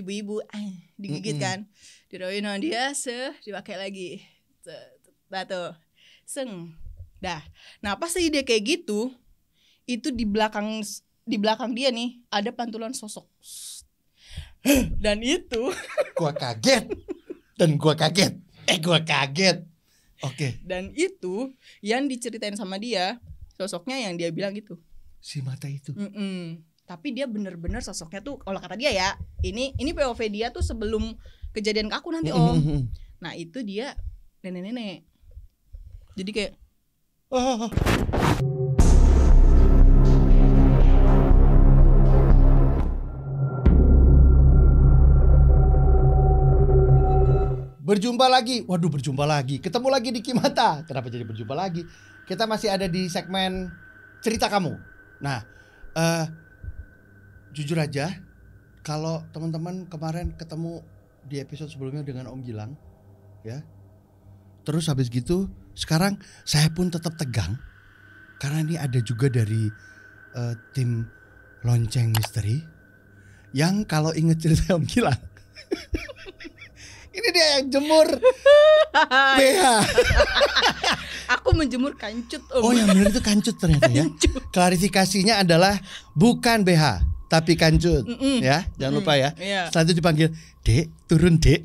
ibu-ibu digigit kan, dirawain sama dia, dipakai lagi, dah tuh, dah. Nah pas dia kayak gitu, itu di belakang dia nih ada pantulan sosok, dan itu, Gua kaget. Oke. Dan itu yang diceritain sama dia, sosoknya yang dia bilang gitu. Si mata itu. Tapi dia bener-bener sosoknya tuh kalau kata dia ya, ini POV dia tuh sebelum kejadian ke aku nanti Om. Nah itu dia nenek-nenek. Jadi kayak Berjumpa lagi. Waduh, berjumpa lagi. Ketemu lagi di Kimata. Kenapa jadi berjumpa lagi? Kita masih ada di segmen cerita kamu. Nah, jujur aja, kalau teman-teman kemarin ketemu di episode sebelumnya dengan Om Gilang, ya. Terus habis gitu, sekarang saya pun tetap tegang karena ini ada juga dari tim Lonceng Misteri yang kalau inget cerita Om Gilang, ini dia yang jemur BH. aku menjemur kancut Om. Oh yang benar itu kancut ternyata ya. Klarifikasinya adalah bukan BH tapi kancut, ya jangan lupa ya. Selanjutnya dipanggil Dek, turun Dek.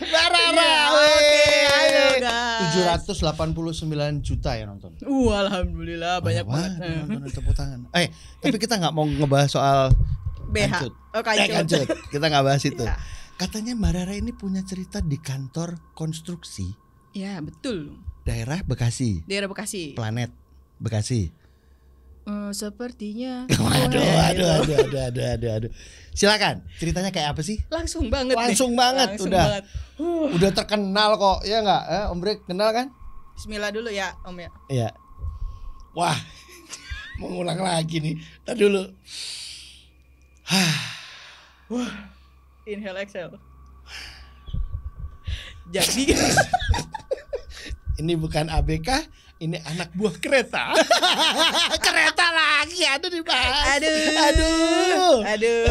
Barara, halo guys. 789 juta ya nonton. Alhamdulillah banyak banget. Nonton, tepuk tangan. Tapi kita nggak mau ngebahas soal BH. Kancut. Kita nggak bahas itu. Katanya Mbak Rara ini punya cerita di kantor konstruksi. Ya betul. Daerah Bekasi. Planet Bekasi. Sepertinya. Aduh. Silakan. Ceritanya kayak apa sih? Langsung banget. Udah terkenal kok, ya nggak? Om Brek kenal kan? Bismillah dulu ya Om ya. Iya. Wah, mengulang lagi nih. Tadi dulu. Inhale exhale. Jadi ini bukan ABK, ini anak buah kereta. Kereta lagi, aduh dibahas.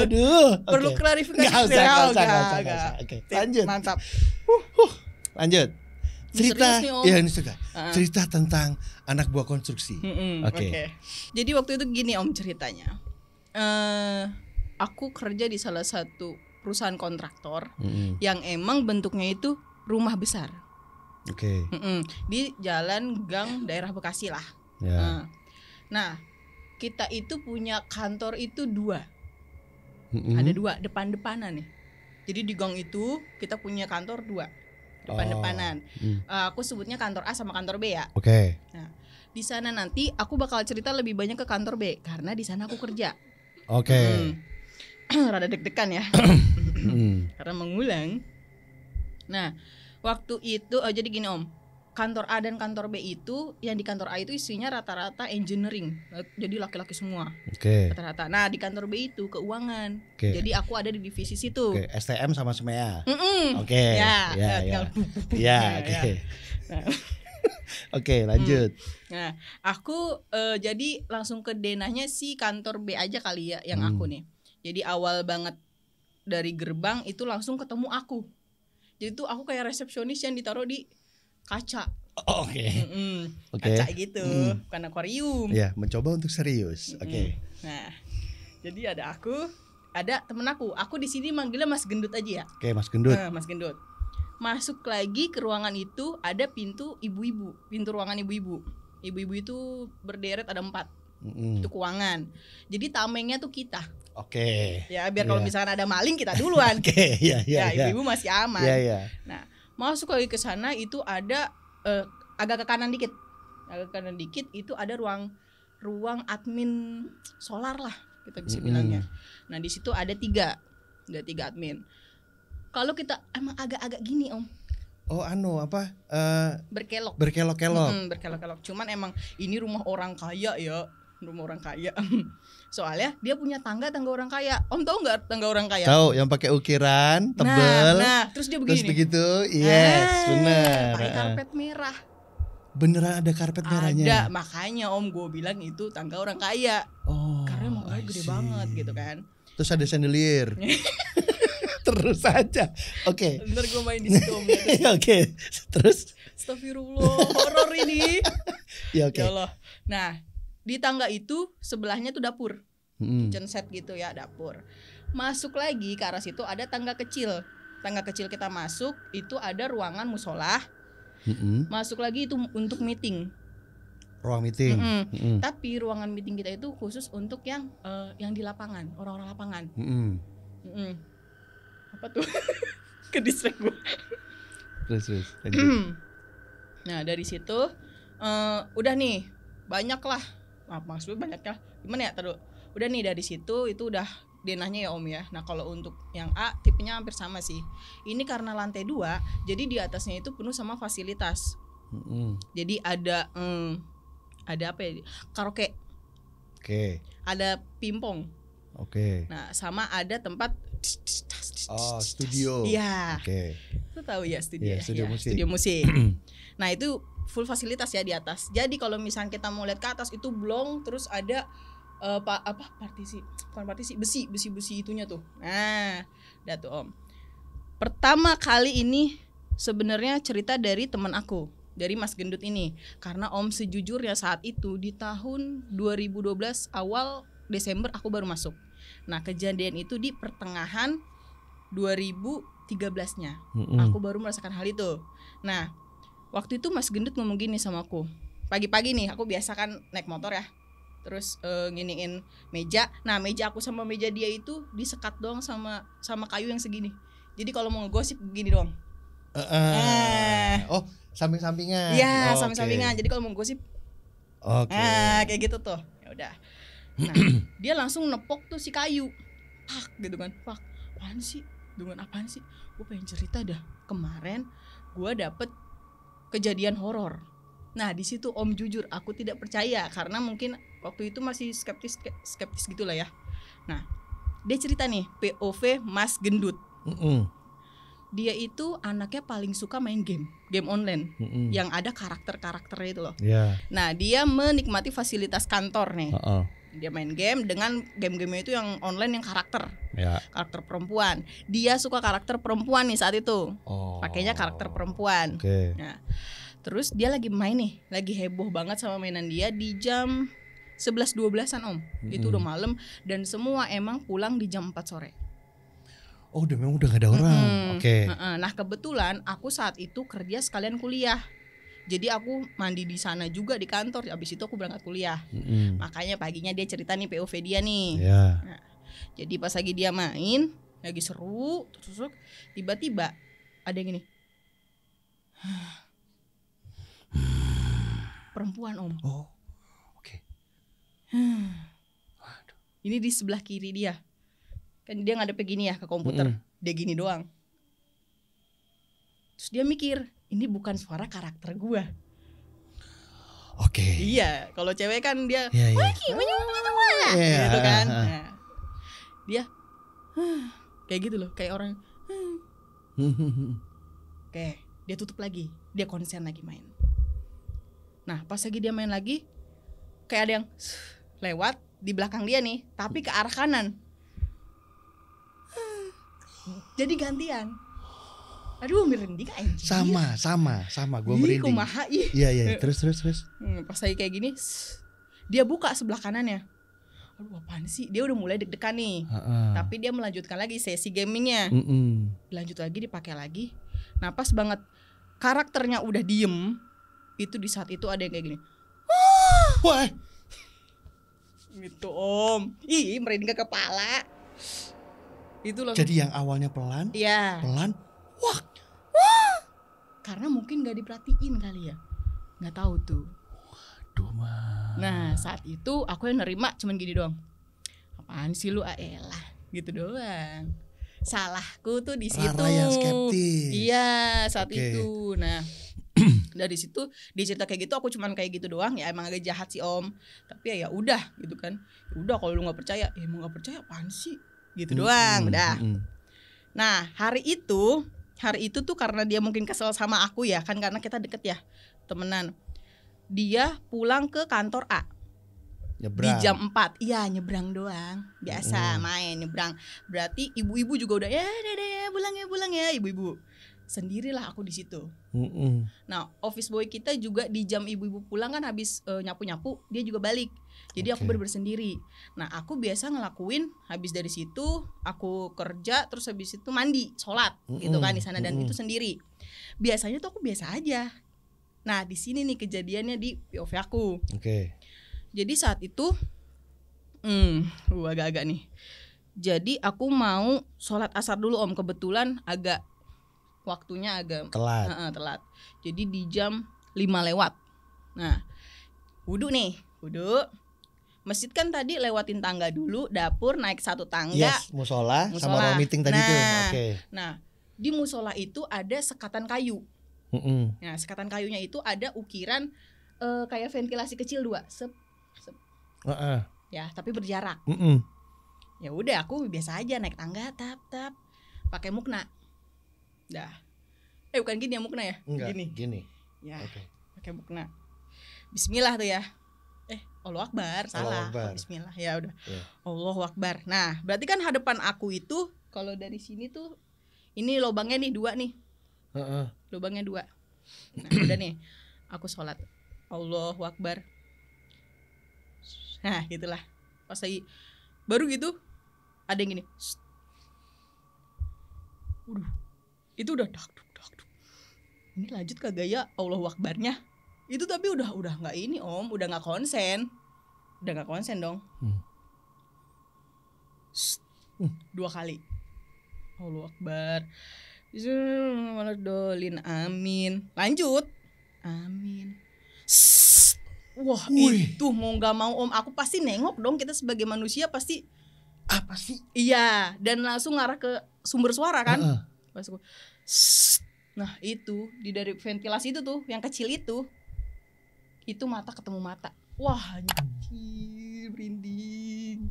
Aduh. Perlu klarifikasi. Nggak usah. Oke, lanjut. Mantap. Lanjut. Cerita, ya ini cerita tentang anak buah konstruksi. Oke. Jadi waktu itu gini Om ceritanya. Aku kerja di salah satu perusahaan kontraktor yang emang bentuknya itu rumah besar. Oke. Di jalan gang daerah Bekasi lah. Ya. Nah, kita itu punya kantor itu 2. Ada 2 depan-depanan nih. Jadi di gang itu kita punya kantor 2 depan-depanan. Aku sebutnya kantor A sama kantor B ya. Oke. Nah, di sana nanti aku bakal cerita lebih banyak ke kantor B karena di sana aku kerja. Oke. Rada deg-degan ya. Karena mengulang. Nah, waktu itu jadi gini Om. Kantor A dan kantor B itu, yang di kantor A itu isinya rata-rata engineering. Jadi laki-laki semua. Oke. Rata-rata. Nah, di kantor B itu keuangan. Oke. Jadi aku ada di divisi situ. Oke, STM sama SMEA. Oke. Oke, lanjut. Nah, aku jadi langsung ke denahnya si kantor B aja kali ya yang aku nih. Jadi awal banget dari gerbang itu langsung ketemu aku. Jadi tuh aku kayak resepsionis yang ditaruh di kaca. Oke. Kaca gitu, bukan akuarium. Ya, mencoba untuk serius. Oke. Nah, jadi ada aku, ada temen aku. Aku di sini manggilnya Mas Gendut aja ya. Oke, Mas Gendut. Mas Gendut. Masuk lagi ke ruangan itu ada pintu ibu-ibu, pintu ruangan ibu-ibu. Ibu-ibu itu berderet ada 4. Itu keuangan. Jadi tamengnya tuh kita. Oke. Ya biar kalau misalkan ada maling kita duluan. Oke, ya. Ibu-ibu masih aman. Iya. Nah, masuk lagi ke sana itu ada agak ke kanan dikit. Agak ke kanan dikit itu ada ruang admin solar lah kita bisa bilangnya. Nah, di situ ada 3. Ada 3 admin. Kalau kita emang agak-agak gini, Om. Oh, berkelok. Berkelok-kelok. Cuman emang ini rumah orang kaya ya. Rumah orang kaya. Soalnya dia punya tangga orang kaya. Om tahu nggak tangga orang kaya? Tahu, yang pakai ukiran tebel. Nah, terus dia begini. Terus begitu, yes, benar. Pakai karpet merah. Beneran ada karpet merahnya? Ada, makanya Om gue bilang itu tangga orang kaya. Oh, karena emang gede banget gitu kan. Terus ada chandelier. Terus aja. Oke. Ntar gue main di situ Om. Oke. Terus Astagfirullah, horor ini. ya oke. Ya Allah. Nah, di tangga itu sebelahnya tuh dapur. Kitchen set gitu ya, dapur. Masuk lagi ke arah situ ada tangga kecil. Tangga kecil kita masuk itu ada ruangan musola. Masuk lagi itu untuk meeting. Ruang meeting. Tapi ruangan meeting kita itu khusus untuk yang di lapangan, orang-orang lapangan. Apa tuh? Ke-distract gue. Terus. Nah dari situ udah nih banyak lah. Maksudnya banyak lah. Gimana ya? Udah nih dari situ itu udah denahnya ya Om ya. Nah kalau untuk yang A tipenya hampir sama sih. Ini karena lantai 2, jadi di atasnya itu penuh sama fasilitas. Jadi ada apa ya? Karaoke. Oke. Ada pingpong. Oke. Nah sama ada tempat. Oh studio. Iya. Oke. Lu tahu ya studio? Iya, studio musik. Studio musik. Nah itu full fasilitas ya di atas. Jadi kalau misalnya kita mau lihat ke atas itu blong, terus ada besi itunya tuh. Nah, udah tuh Om. Pertama kali ini sebenarnya cerita dari teman aku, dari Mas Gendut ini. Karena Om sejujurnya saat itu di tahun 2012 awal Desember aku baru masuk. Nah, kejadian itu di pertengahan 2013-nya. Aku baru merasakan hal itu. Nah, waktu itu Mas Gendut ngomong gini sama aku. Pagi-pagi nih, aku biasa kan naik motor ya. Terus nginiin meja. Nah meja aku sama meja dia itu disekat doang sama kayu yang segini. Jadi kalau mau ngegosip begini doang. Oh samping-sampingan. Iya samping-sampingan. Jadi kalau mau ngegosip kayak gitu tuh. Ya udah. Nah dia langsung nepok tuh si kayu. Pak gitu kan. Pak apaan sih? Dengan apaan sih? Gue pengen cerita dah. Kemarin gue dapet kejadian horor. Nah di situ Om jujur aku tidak percaya karena mungkin waktu itu masih skeptis gitulah ya. Nah dia cerita nih POV Mas Gendut. Dia itu anaknya paling suka main game online yang ada karakternya itu loh. Nah dia menikmati fasilitas kantor nih. Dia main game dengan game-game itu yang online yang karakter perempuan. Dia suka karakter perempuan nih saat itu. Pakainya karakter perempuan. Nah terus dia lagi main nih, lagi heboh banget sama mainan dia di jam 11-12an Om. Itu udah malam dan semua emang pulang di jam 4 sore. Oh memang udah gak ada orang. Oke. Nah kebetulan aku saat itu kerja sekalian kuliah. Jadi aku mandi di sana juga di kantor. Abis itu aku berangkat kuliah. Makanya paginya dia cerita nih POV dia nih. Nah, jadi pas lagi dia main, lagi seru, terus tiba-tiba ada yang gini. Perempuan Om. Oh, oke. Ini di sebelah kiri dia. Kan dia ngadep gini ya ke komputer. Dia gini doang. Terus dia mikir, ini bukan suara karakter gua. Oke. Iya, kalau cewek kan dia, gitu kan. Nah, dia kayak gitu loh, kayak orang. Oke, dia tutup lagi, dia konsen lagi main. Nah pas lagi dia main lagi kayak ada yang lewat di belakang dia nih, tapi ke arah kanan. Jadi gantian. Aduh merinding anjir. Sama gue merinding. Kumaha ih. Iya terus. Pas lagi kayak gini dia buka sebelah kanannya. Aduh apaan sih? Dia udah mulai deg-degan nih. Tapi dia melanjutkan lagi sesi gamingnya. Lanjut lagi, dipakai lagi. Nah pas banget karakternya udah diem, itu di saat itu ada yang kayak gini. Wah. Gitu Om. Ih merinding ke kepala. Itu langsung. Jadi yang awalnya pelan. Iya. Pelan. Wah. Karena mungkin gak diperhatiin kali ya. Gak tahu tuh. Waduh mah. Nah saat itu aku yang nerima cuman gini doang. Apaan sih lu aelah. Gitu doang. Salahku tuh di situ. Rara yang skeptis. Iya saat itu. Nah dari situ dia cerita kayak gitu, aku cuman kayak gitu doang. Ya emang agak jahat sih Om, tapi ya udah gitu kan. Ya udah kalau lu nggak percaya, ya emang nggak percaya apaan sih gitu doang. Udah. Nah hari itu tuh karena dia mungkin kesel sama aku ya kan, karena kita deket ya temenan. Dia pulang ke kantor A. Nyebrang. Di jam 4. Iya, nyebrang doang. Biasa main nyebrang. Berarti ibu-ibu juga udah ya pulang ya ibu-ibu. Sendirilah aku di situ. Nah, office boy kita juga di jam ibu-ibu pulang kan habis nyapu-nyapu, dia juga balik. Jadi aku bener-bener sendiri. Nah, aku biasa ngelakuin habis dari situ aku kerja, terus habis itu mandi, sholat gitu kan di sana dan itu sendiri. Biasanya tuh aku biasa aja. Nah, di sini nih kejadiannya di POV aku. Jadi saat itu agak-agak nih. Jadi aku mau sholat asar dulu Om, kebetulan waktunya agak telat. Jadi di jam 5 lewat. Nah, wudhu. Masjid kan tadi lewatin tangga dulu, dapur naik 1 tangga. Yes, musola sama ruang meeting tadi tuh. Nah, di musola itu ada sekatan kayu. Nah, sekatan kayunya itu ada ukiran kayak ventilasi kecil 2. Ya, tapi berjarak. Ya udah, aku biasa aja naik tangga, tap pakai mukna. Dah. Bukan gini ya mukna ya? Enggak, gini. Ya. Pakai mukna. Bismillah tuh ya. Allahu Akbar, salah. Bismillah. Ya udah. Allahu Akbar. Nah, berarti kan hadapan aku itu kalau dari sini tuh ini lubangnya nih 2 nih. Lubangnya 2. Nah, udah nih. Aku sholat. Allahu Akbar. Nah, gitulah. Pas lagi baru gitu ada yang gini. Itu udah dak. Ini lanjut kagak ya Allahu Akbarnya? Itu tapi udah nggak ini Om, udah nggak konsen dong. 2 kali Allahu Akbar, dolin, amin, lanjut, amin. Wah, itu mau nggak mau Om, aku pasti nengok dong, kita sebagai manusia pasti apa sih? Iya, dan langsung ngarah ke sumber suara kan. Pas aku, nah itu dari ventilasi itu tuh yang kecil itu mata ketemu mata. Wah, anjir, merinding.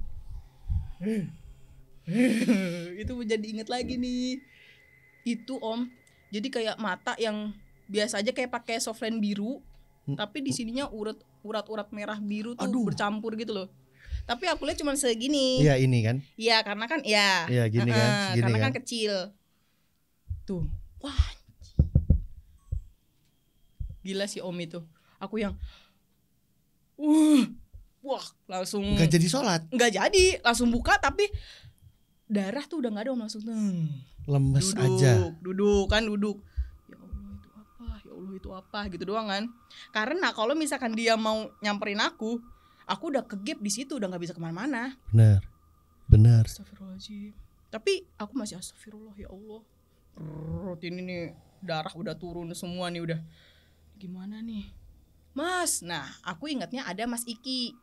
Itu menjadi inget lagi nih. Itu Om, jadi kayak mata yang biasa aja kayak pakai softline biru, tapi di sininya urat-urat merah biru tuh bercampur gitu loh. Tapi aku lihat cuma segini. Iya, ini kan? Iya, karena kan ya. Iya, gini kan? Segini karena kan kecil. Tuh. Wah. Gila si Om itu. Aku yang wah, langsung enggak jadi sholat. Enggak jadi, langsung buka tapi darah tuh udah enggak ada Om, langsung lemes aja. Duduk. Ya Allah itu apa gitu doang kan. Karena kalau misalkan dia mau nyamperin aku udah kegep di situ, udah enggak bisa kemana-mana. Benar. Astagfirullahaladzim. Tapi aku masih astagfirullah ya Allah. Ini nih darah udah turun semua nih udah. Gimana nih Mas? Nah, aku ingatnya ada Mas Iki,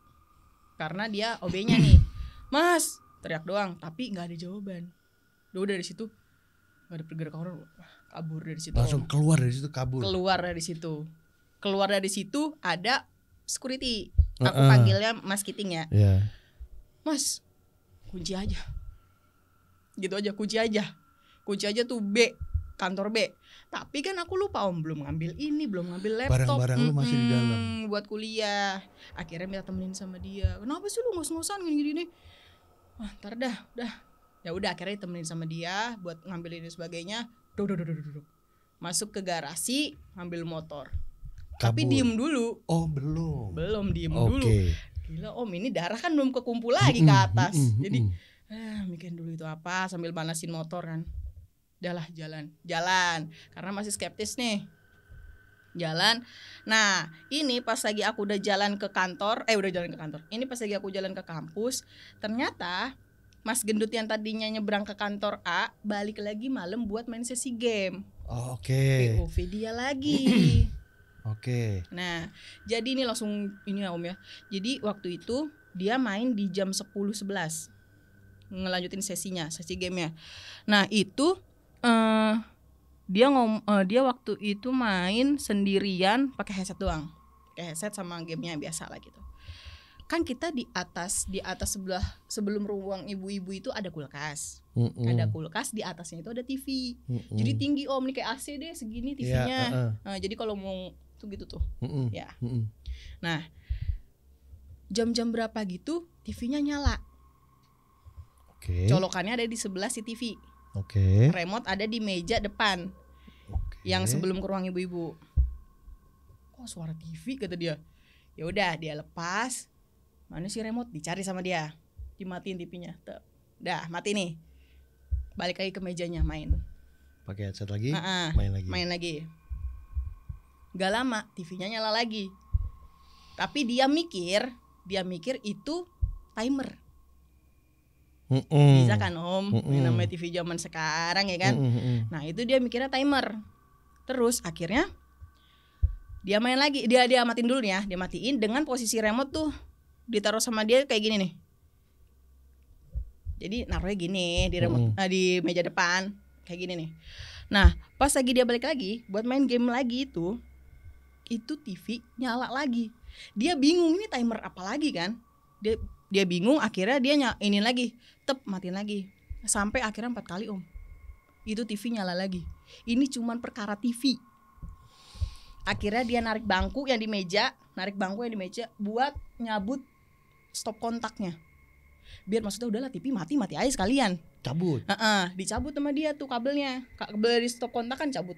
karena dia OB-nya nih. Mas, teriak doang, tapi gak ada jawaban. Udah dari situ gak ada pergerakan orang, kabur dari situ. Langsung keluar dari situ, kabur. Keluar dari situ ada security. Aku panggilnya Mas Kiting ya. Mas, kunci aja. Gitu aja, kunci aja tuh B, kantor B. Tapi kan aku lupa Om, belum ngambil laptop. Barang-barang lu masih di dalam. Buat kuliah. Akhirnya minta temenin sama dia. Kenapa sih lu ngos-ngosan gini-gini? Ntar dah. Ya udah, akhirnya ditemenin sama dia buat ngambil ini sebagainya. Duduk. Masuk ke garasi, ngambil motor. Kabur. Tapi diem dulu. Oh, belum Diem dulu. Gila Om, ini darah kan belum kekumpul lagi ke atas. Jadi mikirin dulu itu apa sambil panasin motor kan. Udahlah, jalan karena masih skeptis nih. Jalan. Nah, ini pas lagi aku udah jalan ke kantor. Ini pas lagi aku jalan ke kampus, ternyata Mas Gendut yang tadinya nyebrang ke kantor A balik lagi malam buat main sesi game. POV dia lagi. Nah, jadi ini langsung ini ya Om ya. Jadi waktu itu dia main di jam 10-11 ngelanjutin sesi gamenya. Nah, itu dia waktu itu main sendirian pakai headset doang. Pakai headset sama gamenya biasa lah gitu. Kan kita di atas sebelah sebelum ruang ibu-ibu itu ada kulkas. Ada kulkas, di atasnya itu ada TV. Jadi tinggi Om, nih kayak AC deh segini TV-nya. Nah, jadi kalau mau tuh gitu tuh. Ya. Nah, Jam-jam berapa gitu TV-nya nyala. Oke. Colokannya ada di sebelah si TV. Oke. Remote ada di meja depan. Oke. Yang sebelum ke ruang ibu-ibu. Kok suara TV kata dia. Ya udah dia lepas. Mana sih remote? Dicari sama dia. Dimatiin TV-nya. Dah mati nih. Balik lagi ke mejanya main. Pakai headset lagi, main lagi. Gak lama TV-nya nyala lagi. Tapi dia mikir itu timer. Bisa kan Om? Yang namanya TV zaman sekarang ya kan. Nah itu dia mikirnya timer. Terus akhirnya dia main lagi. Dia matiin dulu ya. Dia matiin dengan posisi remote tuh ditaruh sama dia kayak gini nih. Jadi naruhnya gini di remote, di meja depan kayak gini nih. Nah pas lagi dia balik lagi buat main game lagi itu TV nyala lagi. Dia bingung ini timer apa lagi kan? Dia bingung, akhirnya dia ini lagi, matiin lagi. Sampai akhirnya 4 kali Om. Itu TV nyala lagi. Ini cuman perkara TV. Akhirnya dia narik bangku yang di meja buat nyabut stop kontaknya. Biar maksudnya udahlah TV mati aja sekalian. Cabut. Dicabut sama dia tuh kabelnya. Kabel dari stop kontak kan dicabut.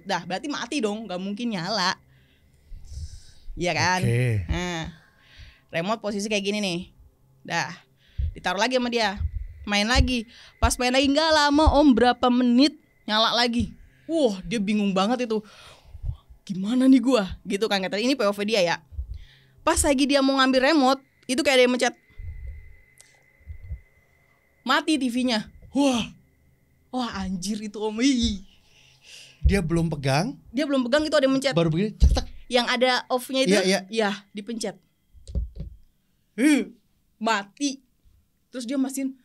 Dah berarti mati dong, gak mungkin nyala. Iya kan? Okay. Nah, remote posisi kayak gini nih. Dah ditaruh lagi sama dia. Main lagi. Pas main lagi gak lama Om, berapa menit nyala lagi. Wah dia bingung banget itu. Gimana nih gua? Gitu kan kata ini POV dia ya. Pas lagi dia mau ngambil remote, itu kayak ada yang mencet. Mati TV-nya. Wah anjir itu Om. Dia belum pegang itu ada yang mencet. Baru begini cetak. Yang ada off-nya itu. Iya, dipencet. Mati. Terus dia mastiin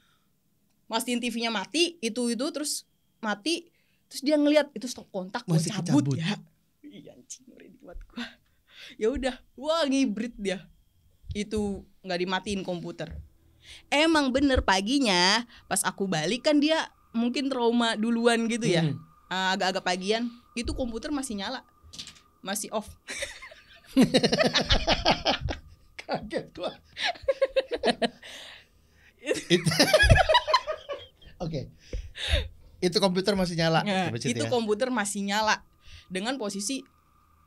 TV-nya mati, itu terus mati. Terus dia ngelihat itu stop kontak gua cabut ya. Iya anjing ngeri buat gua. Ya udah, wah ngibrit dia. Itu enggak dimatiin komputer. Emang bener paginya pas aku balik kan dia mungkin trauma duluan gitu ya. Agak-agak pagian itu komputer masih nyala, masih off. Kaget gua. Oke. Itu komputer masih nyala. Itu komputer masih nyala dengan posisi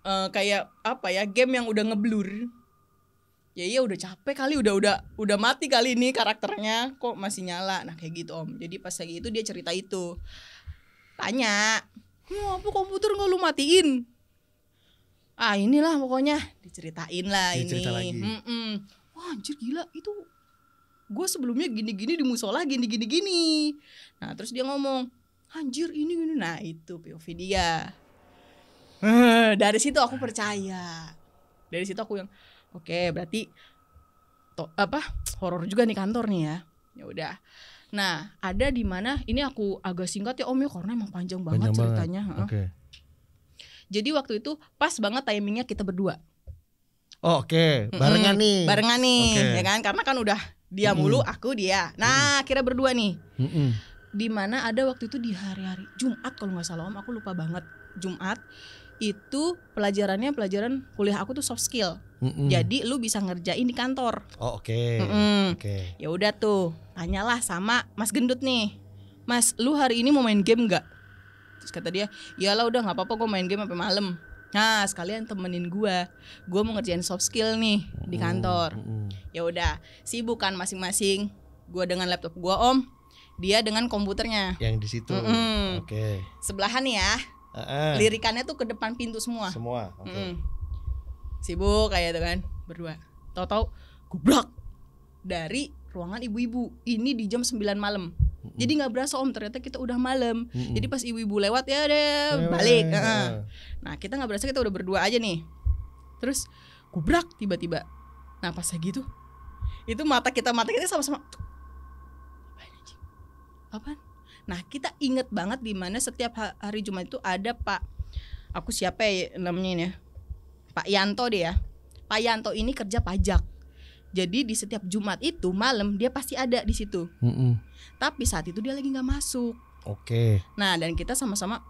kayak apa ya, game yang udah ngeblur. Ya udah capek kali, udah mati kali ini karakternya, kok masih nyala. Nah kayak gitu Om. Jadi pas lagi itu dia cerita itu. Tanya, apa komputer gak lu matiin? Inilah pokoknya diceritain lah ini. Lagi. Wah anjir gila, itu gue sebelumnya gini-gini di musola gini. Nah terus dia ngomong, anjir ini. Nah itu POV dia. Dari situ aku percaya. Dari situ aku yang oke, berarti horor juga nih kantor nih ya. Ya udah. Nah, ada di mana ini aku agak singkat ya Om ya karena emang panjang banget ceritanya. Oke. Jadi waktu itu pas banget timingnya kita berdua. Oh, oke. Barengan nih. Ya kan? Karena kan udah dia mulu, aku dia. Nah, kira berdua nih. Di mana ada waktu itu di hari-hari Jumat kalau nggak salah Om, aku lupa banget. Jumat itu pelajaran kuliah aku tuh soft skill. Jadi lu bisa ngerjain di kantor. Oh oke. Oke. Ya udah tuh, tanyalah sama Mas Gendut nih. Mas, lu hari ini mau main game nggak? Terus kata dia, iyalah udah nggak apa-apa, gue main game sampai malam. Nah sekalian temenin gue mau ngerjain soft skill nih di kantor. Ya udah, sibuk kan masing-masing. Gue dengan laptop gue Om, dia dengan komputernya. Yang di situ. Oke. Sebelahan nih ya. Lirikannya tuh ke depan pintu semua. Oke. Sibuk kayak itu kan berdua. Tahu-tahu gubrak dari ruangan ibu-ibu. Ini di jam 9 malam. Jadi nggak berasa Om, ternyata kita udah malam. Jadi pas ibu-ibu lewat ya deh balik. Nah kita nggak berasa, kita udah berdua aja nih. Terus gubrak tiba-tiba. Nah pas lagi itu mata kita sama-sama. Apaan? Nah kita inget banget di mana setiap hari Jumat itu ada Pak, aku siapa ya namanya ini ya, Pak Yanto deh ya. Pak Yanto ini kerja pajak. Jadi di setiap Jumat itu malam dia pasti ada di situ. Tapi saat itu dia lagi nggak masuk. Oke. Nah dan kita sama-sama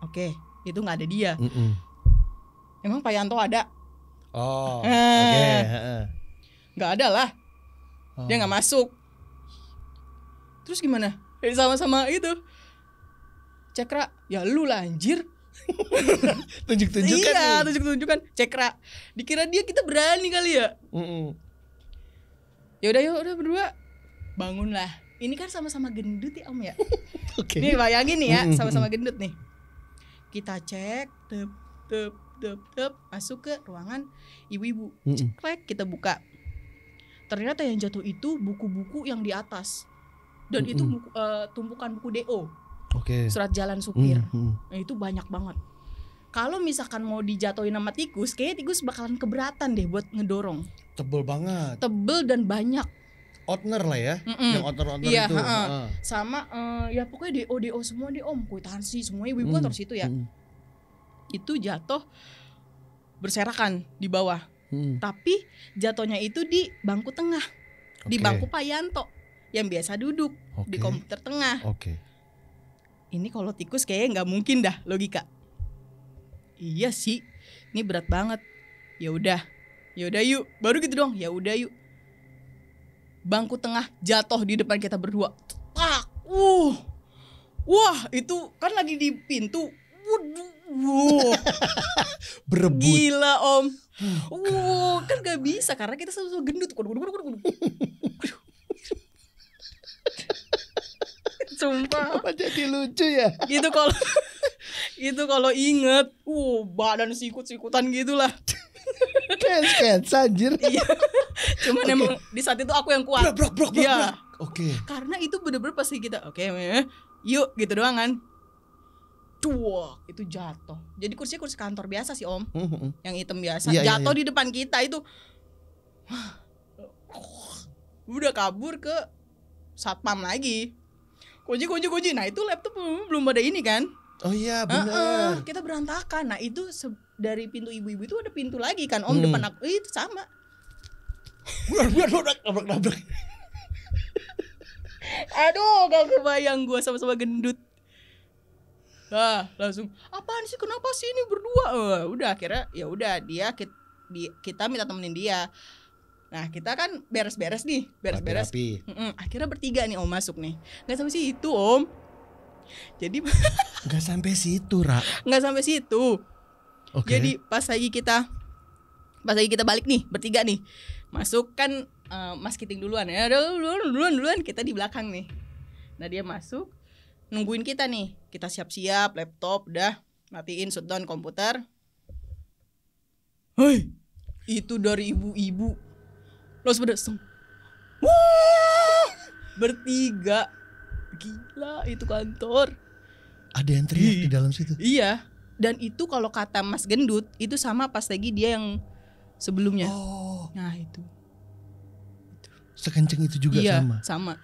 itu nggak ada dia. Emang Pak Yanto ada? Oh. Oke. Nggak ada lah. Dia nggak masuk. Terus gimana? Sama-sama itu. Cekra, ya lu lah anjir. Tunjuk-tunjukkan Iya, nih. tunjuk-tunjukkan. Cekra. Dikira dia kita berani kali ya. Ya udah berdua bangunlah. Ini kan sama-sama gendut ya Om ya. Oke. Nih bayangin nih ya, sama-sama gendut nih. Kita cek, tep, masuk ke ruangan ibu-ibu. Cekrek, kita buka. Ternyata yang jatuh itu buku-buku yang di atas. Dan itu tumpukan buku DO. Oke. Surat jalan supir. Nah, itu banyak banget. Kalau misalkan mau dijatuhin sama tikus, kayaknya tikus bakalan keberatan deh buat ngedorong. Tebel banget. Tebel dan banyak. Outner lah ya. Yang outner Iya, itu. sama ya pokoknya DO semua deh Om. Kwitansi semua ibu-ibu kan terus itu ya. Itu jatuh berserakan di bawah. Tapi jatuhnya itu di bangku tengah. Di bangku Pak Yanto yang biasa duduk di komputer tengah. Ini kalau tikus kayaknya nggak mungkin dah logika. Iya sih, ini berat banget. Ya udah yuk, baru gitu dong. Ya udah yuk. Bangku tengah jatuh di depan kita berdua. Tak, wah itu kan lagi di pintu. Berebut. Gila Om. Kan gak bisa karena kita sama-sama gendut. Sumpah. Apa jadi lucu ya? Itu kalau inget, badan sikut-sikutan gitulah. Kayak anjir. Iya. Cuman emang di saat itu aku yang kuat. Brak. Iya. Oke. Karena itu bener-bener pasti kita yuk gitu doang kan. Tuh, itu jatuh. Jadi kursinya kursi kantor biasa sih Om. Yang hitam biasa. Jatuh di depan kita itu. Udah kabur ke satpam lagi. Kunci. Nah itu laptop belum ada ini kan. Oh iya benar. Kita berantakan. Nah itu dari pintu ibu-ibu itu ada pintu lagi kan Om depan aku. Itu sama. Nabrak. Aduh gak kebayang gue sama-sama gendut. Langsung apaan sih, kenapa sih ini berdua? Udah akhirnya ya udah kita minta temenin dia. Nah kita kan beres-beres nih, beres-beres. Akhirnya bertiga nih Om masuk nih. Nggak sampai situ Om. Jadi nggak sampai situ Ra. Nggak sampai situ. Jadi pas lagi kita balik nih bertiga nih, masuk kan Mas Kiting duluan ya. Duluan kita di belakang nih. Nah dia masuk nungguin kita nih. Kita siap-siap, laptop udah matiin, shutdown komputer. Hei, itu dari ibu-ibu. Los berdesem. Wah, bertiga. Gila itu kantor. Ada yang teriak di dalam situ. Iya. Dan itu kalau kata Mas Gendut itu sama pas lagi dia yang sebelumnya. Nah itu. Sekenceng itu juga sama.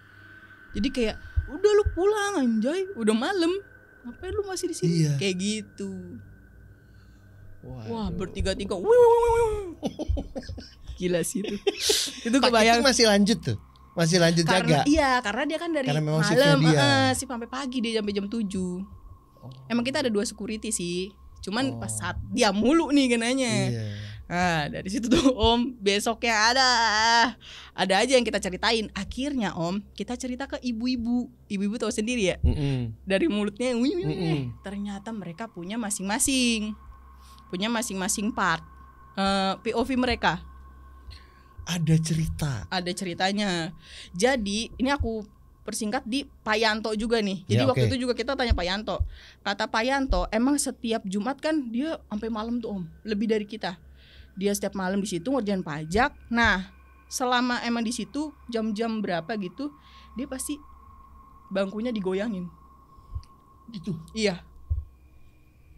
Jadi kayak udah lu pulang anjay, udah malam. Ngapain lu masih di sini? Kayak gitu. Wah, bertiga-tiga. Gila sih itu. Itu kebayang. Itu masih lanjut tuh. Masih lanjut jaga. Iya, karena dia kan dari malam sih sampai pagi dia sampai jam 7. Emang kita ada 2 security sih. Cuman pas saat dia mulu nih kenanya. Nah dari situ tuh Om, besoknya ada aja yang kita ceritain. Akhirnya Om, kita cerita ke ibu-ibu. Ibu-ibu tahu sendiri ya. Dari mulutnya ternyata mereka punya masing-masing part, POV mereka. Ada ceritanya. Jadi ini aku persingkat di Pak Yanto juga nih. Jadi waktu itu juga kita tanya Pak Yanto. Kata Pak Yanto, emang setiap Jumat kan dia sampai malam tuh Om, lebih dari kita. Dia setiap malam di situ ngerjain pajak. Nah, selama emang di situ jam-jam berapa gitu, dia pasti bangkunya digoyangin. Gitu. Iya.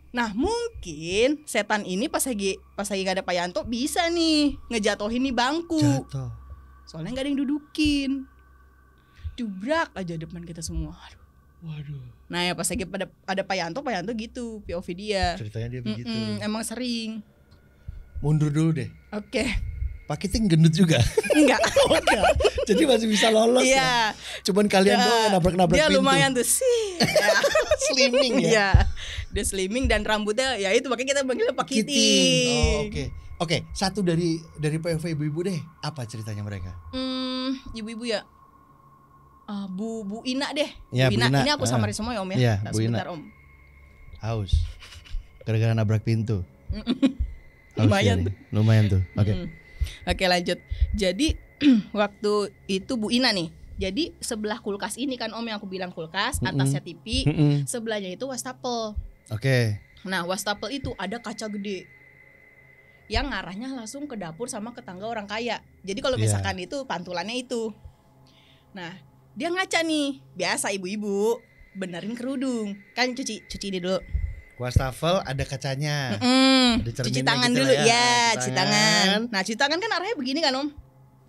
Nah, mungkin setan ini pas lagi gak ada Pak Yanto bisa nih ngejatohin nih bangku. Soalnya gak ada yang dudukin. Dubrak aja depan kita semua. Waduh. Nah ya pas lagi ada Pak Yanto gitu POV dia. Ceritanya dia begitu. Emang sering. Mundur dulu deh. Oke. Pak Kiting gendut juga? Enggak. Jadi masih bisa lolos ya. Cuman kalian doang nabrak-nabrak pintu. Dia lumayan tuh sih. Slimming ya. Iya. Dia slimming dan rambutnya ya itu makanya kita panggilnya Pak Kiting. Oke. Satu dari POV ibu-ibu deh. Apa ceritanya mereka? ibu-ibu ya. Bu Ina deh. Ya, Bu Ina. Bu Ina. Ini aku samarin semua ya Om ya. Iya, Tak Bu Ina. sebentar Om. Haus. Gara-gara nabrak pintu. Haus Lumayan ya nih. Lumayan tuh. Oke. Oke lanjut. Jadi waktu itu Bu Ina nih. Jadi sebelah kulkas ini kan Om yang aku bilang kulkas, atasnya TV, sebelahnya itu wastafel. Oke. Nah wastafel itu ada kaca gede yang ngarahnya langsung ke dapur sama ke tangga orang kaya. Jadi kalau misalkan itu pantulannya itu. Nah dia ngaca nih, biasa ibu-ibu benerin kerudung. Kan cuci ini dulu. Wastafel ada kacanya. Ada Cuci cerminnya tangan gitu dulu lah ya, cuci tangan. Nah cuci tangan kan arahnya begini kan Om.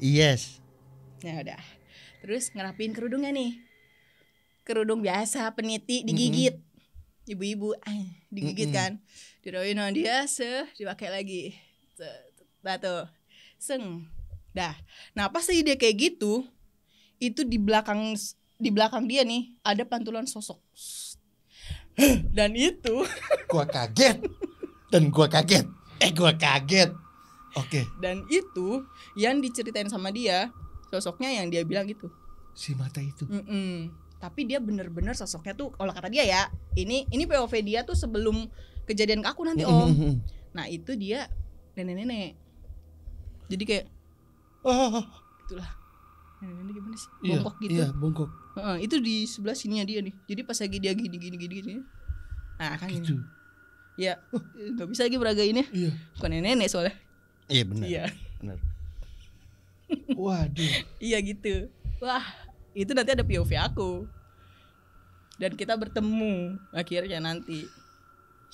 Yes. Nah udah. Terus ngerapin kerudungnya nih. Kerudung biasa peniti digigit. Ibu-ibu digigit kan. Diroin sama dia dipakai lagi. Tuh. Dah. Nah pas dia kayak gitu, itu di belakang dia nih ada pantulan sosok. Dan itu Gua kaget. Gua kaget. Oke. Dan itu yang diceritain sama dia, sosoknya yang dia bilang gitu. Si mata itu. Tapi dia bener-bener sosoknya tuh, kalau kata dia ya, ini POV dia tuh sebelum kejadian ke aku nanti Om. Nah itu dia nenek-nenek. Jadi kayak itulah. Nenek-nenek gimana sih? Bongkok gitu. Iya, bongkok. Itu di sebelah sininya dia nih. Jadi pas lagi dia gini. Nah kan gitu. Ini. Ya, nggak bisa lagi beragainnya. Iya. Bukan nenek soalnya. Iya benar. Iya. Benar. Waduh. Iya gitu. Wah, itu nanti ada POV aku. Dan kita bertemu akhirnya nanti.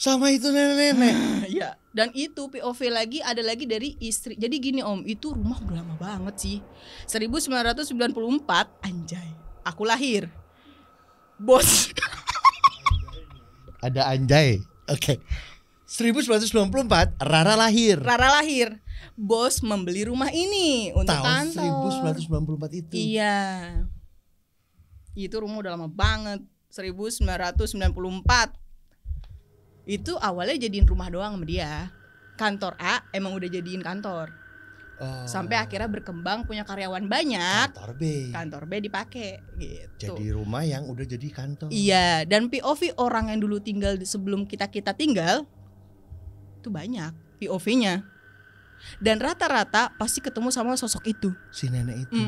Sama itu nenek-nenek. Iya. Dan itu POV lagi ada lagi dari istri. Jadi gini Om, itu rumah udah lama banget sih. 1994, anjay. Aku lahir. Bos. Ada anjay. Oke. 1994 Rara lahir. Bos membeli rumah ini untuk tahun kantor. 1994 itu. Iya. Itu rumah udah lama banget. 1994. Itu awalnya jadiin rumah doang sama dia. Kantor A emang udah jadiin kantor. Sampai akhirnya berkembang punya karyawan banyak. Kantor B dipakai gitu. Jadi rumah yang udah jadi kantor. Iya, dan POV orang yang dulu tinggal sebelum kita tinggal itu banyak POV-nya. Dan rata-rata pasti ketemu sama sosok itu. Si nenek itu.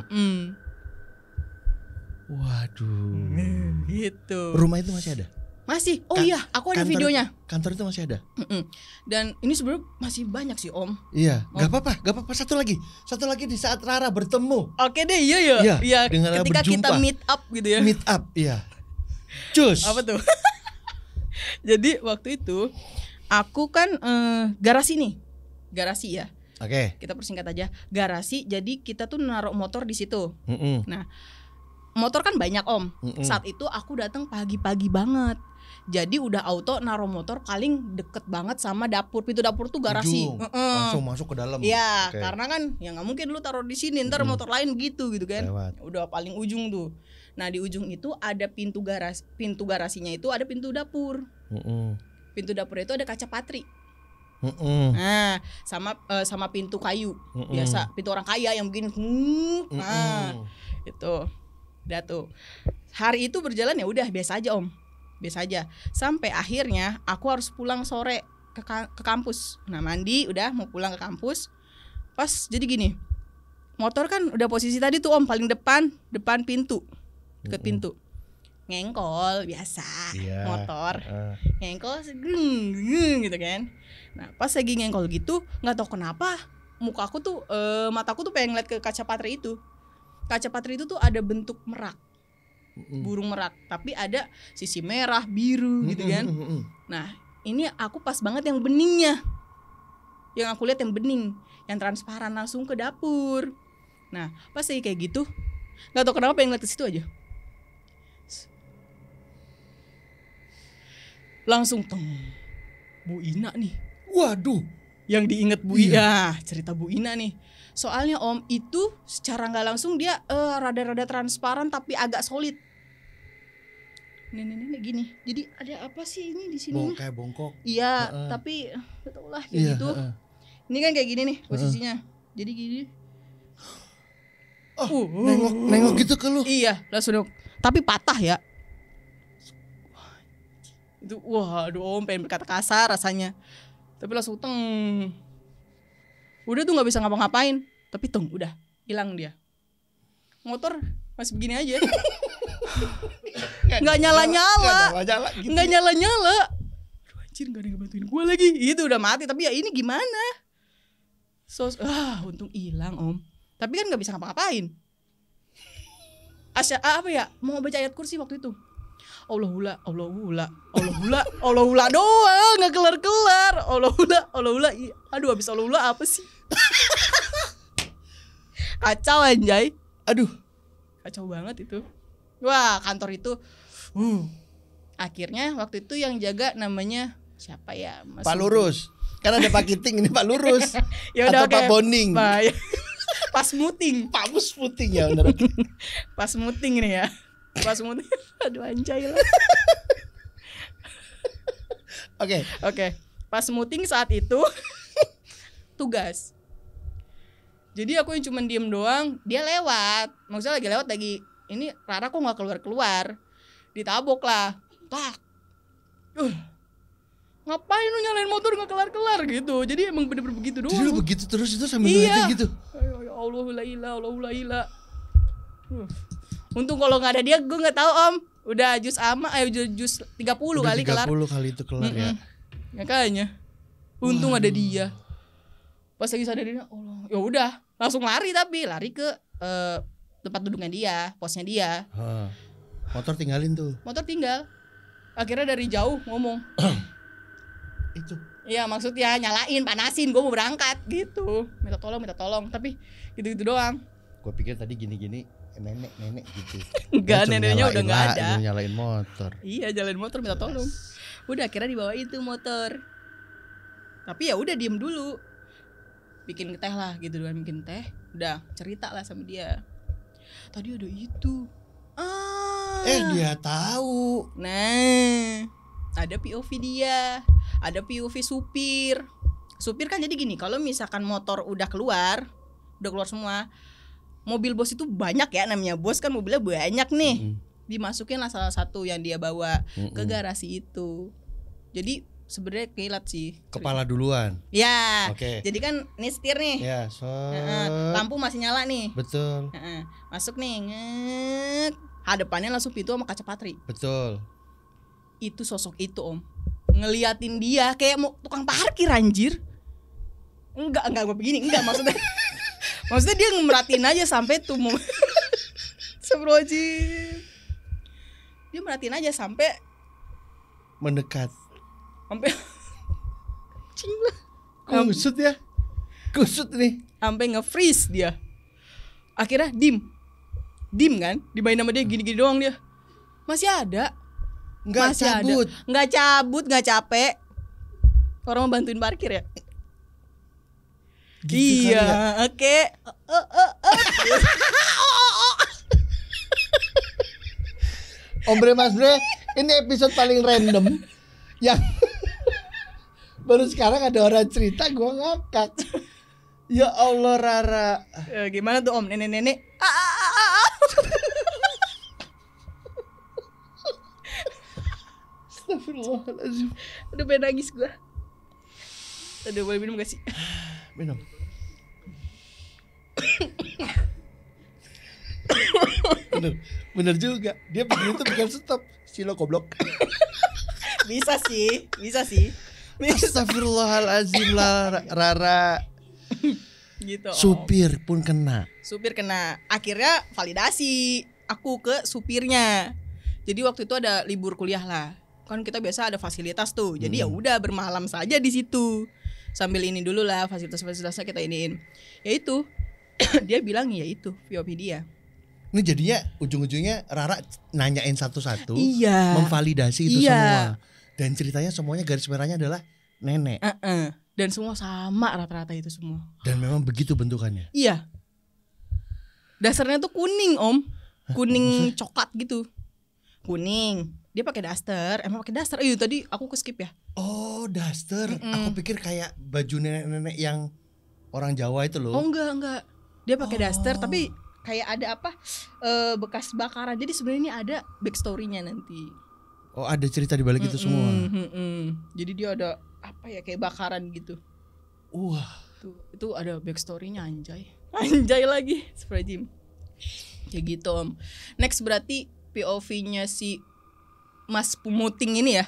Waduh. Gitu. Rumah itu masih ada? Masih. Oh iya, aku ada videonya. Kantor itu masih ada. Dan ini sebenarnya masih banyak sih Om. Iya. Gak apa-apa. Satu lagi di saat Rara bertemu. Oke deh, iya. Dengan ketika berjumpa. kita meet up gitu ya. Meet up, iya. Cus. Apa tuh? Jadi waktu itu aku kan garasi ya. Oke. Kita persingkat aja. Garasi. Jadi kita tuh naruh motor di situ. Nah, motor kan banyak Om. Saat itu aku datang pagi-pagi banget. Jadi udah auto naruh motor paling deket banget sama dapur. Pintu dapur tuh garasi. Langsung masuk ke dalam. Iya, karena kan ya nggak mungkin lu taruh di sini ntar motor lain gitu kan. Lewat. Udah paling ujung tuh. Nah di ujung itu ada pintu garasinya itu ada pintu dapur. Pintu dapur itu ada kaca patri. Nah sama pintu kayu biasa, pintu orang kaya yang begini. Nah itu udah tuh. Hari itu berjalan ya udah biasa aja Om. Biasa aja. Sampai akhirnya aku harus pulang sore ke kampus. Nah mandi udah mau pulang ke kampus. Pas jadi gini, motor kan udah posisi tadi tuh Om paling depan pintu, deket pintu. Ngengkol biasa motor. Ngengkol gitu kan. Nah pas lagi ngengkol gitu nggak tahu kenapa muka aku tuh mataku tuh pengen ngeliat ke kaca patri itu. Kaca patri itu tuh ada bentuk merak. Burung merak, tapi ada sisi merah, biru gitu kan. Nah, ini aku pas banget yang beningnya. Yang aku lihat yang bening, yang transparan langsung ke dapur. Nah, pas lagi kayak gitu, enggak tahu kenapa pengen ngeliat ke situ aja. Langsung Bu Ina nih. Waduh, yang diinget Bu Ina, cerita Bu Ina nih. Soalnya Om itu secara nggak langsung dia rada-rada transparan tapi agak solid. Nenek-nenek gini. Jadi ada apa sih ini di sini? Kayak bongkok. Iya, tapi betul lah kayak gitu. Ini kan kayak gini nih posisinya. Jadi gini. Nengok gitu ke lu. Iya, langsung nengok. Tapi patah ya. Itu aduh Om pengen berkata kasar rasanya. Tapi langsung teng. Udah tuh gak bisa ngapa-ngapain. Tapi udah hilang dia. Motor masih begini aja. Gak nyala-nyala. Gak nyala-nyala. Aduh anjir gak ada yang bantuin gue lagi. Itu udah mati. Tapi ya ini gimana? Untung hilang Om. Tapi kan gak bisa ngapa-ngapain. Apa ya? Mau baca ayat kursi waktu itu. Allahullah doang, gak kelar-kelar. Allahullah. Aduh habis Allahullah apa sih? Kacau anjay. Aduh, kacau banget itu. Wah kantor itu akhirnya waktu itu yang jaga namanya siapa ya? Pak Lurus. Kan ada Pak Kiting, ini Pak Lurus. Ya udah, atau Pak Bonding. Pas muting. Pak Mus Puting ya bener. Pas muting nih ya. Pas muting. Aduh anjay lah. Oke. Pas muting saat itu tugas. Jadi aku yang cuma diem doang, dia lewat. Maksudnya lagi lewat ini Rara kok gak keluar-keluar. Ditabok lah. Tak. Ngapain lu nyalain motor gak kelar-kelar gitu. Jadi emang bener-bener begitu doang. Jadi lu begitu terus itu sambil ngeliatin gitu. Allahullah. Untung kalau gak ada dia gue gak tahu Om. Udah jus 30 kali kelar. 30 kali itu kelar ya. Makanya. Untung ada dia. Pas lagi sadarin Allah. Ya udah, langsung lari ke tempat duduknya dia, posnya dia. Motor tinggalin tuh. Motor tinggal. Akhirnya dari jauh ngomong. Itu. Iya, maksudnya nyalain, panasin, gue mau berangkat gitu. Minta tolong, tapi gitu-gitu doang. Gue pikir tadi gini-gini nenek gitu. Enggak, neneknya udah enggak ada. Nyalain motor. Iya, nyalain motor minta tolong. Udah akhirnya dibawain tuh motor. Tapi ya udah diem dulu. Bikin teh lah gitu kan, bikin teh. Udah cerita lah sama dia. Tadi ada itu. Dia tahu. Nah, ada POV dia, ada POV supir. Supir kan jadi gini, kalau misalkan motor udah keluar semua. Mobil bos itu banyak ya, namanya bos kan mobilnya banyak nih. Dimasukin lah salah satu yang dia bawa ke garasi itu. Jadi sebenarnya kilat sih. Kepala duluan. Ya. Oke. Jadi kan ini setir nih. Ya, lampu masih nyala nih. Betul. Masuk nih, hadapannya langsung pintu sama kaca patri. Betul. Itu sosok itu Om. Ngeliatin dia kayak mau tukang parkir anjir. Enggak gue begini, enggak maksudnya. Maksudnya dia merhatiin aja sampai tuh Astagfirullahaladzim. Dia merhatiin aja sampai mendekat. Sampai cinglah. Kusut nih. Sampai nge-freeze dia. Akhirnya dim kan, dimain sama dia gini-gini doang dia. Masih ada. Enggak cabut. Enggak cabut, enggak capek. Orang mau bantuin parkir ya. Gitu iya, ya? Oke. Om Bre Mas Bre, ini episode paling random yang baru sekarang ada orang cerita gue ngakak. Ya Allah Rara. Gimana tuh Om, nenek-nenek? Astagfirullahaladzim. Udah pengen nangis gue. Aduh, boleh minum gak sih? Minum. Bener juga. Dia begini tuh bukan stop. Silo goblok. Bisa sih. Astagfirullahaladzim lah Rara. Gitu. Supir pun kena. Akhirnya validasi aku ke supirnya. Jadi waktu itu ada libur kuliah lah. Kan kita biasa ada fasilitas tuh. Jadi ya udah bermalam saja di situ. Sambil ini dulu lah fasilitas-fasilitasnya kita iniin. Ya itu. Dia bilang ya itu VOP dia. Ini jadinya ujung-ujungnya Rara nanyain satu-satu. Iya. Memvalidasi itu semua. Dan ceritanya semuanya garis merahnya adalah nenek. Dan semua sama rata-rata itu semua. Dan memang begitu bentukannya. Iya. Dasarnya tuh kuning Om. Kuning coklat gitu. Kuning. Dia pakai daster. Emang pakai daster. Tadi aku ke skip ya. Oh daster. Aku pikir kayak baju nenek-nenek yang orang Jawa itu loh. Oh enggak. Dia pakai daster tapi kayak ada apa bekas bakaran. Jadi sebenarnya ini ada backstory-nya nanti. Oh, ada cerita di balik itu semua. Jadi dia ada apa ya kayak bakaran gitu. Wah, itu ada backstory-nya anjay. Anjay lagi, Astagfirullahaladzim. Kayak gitu Om. Next berarti POV-nya si Mas Pumuting ini ya.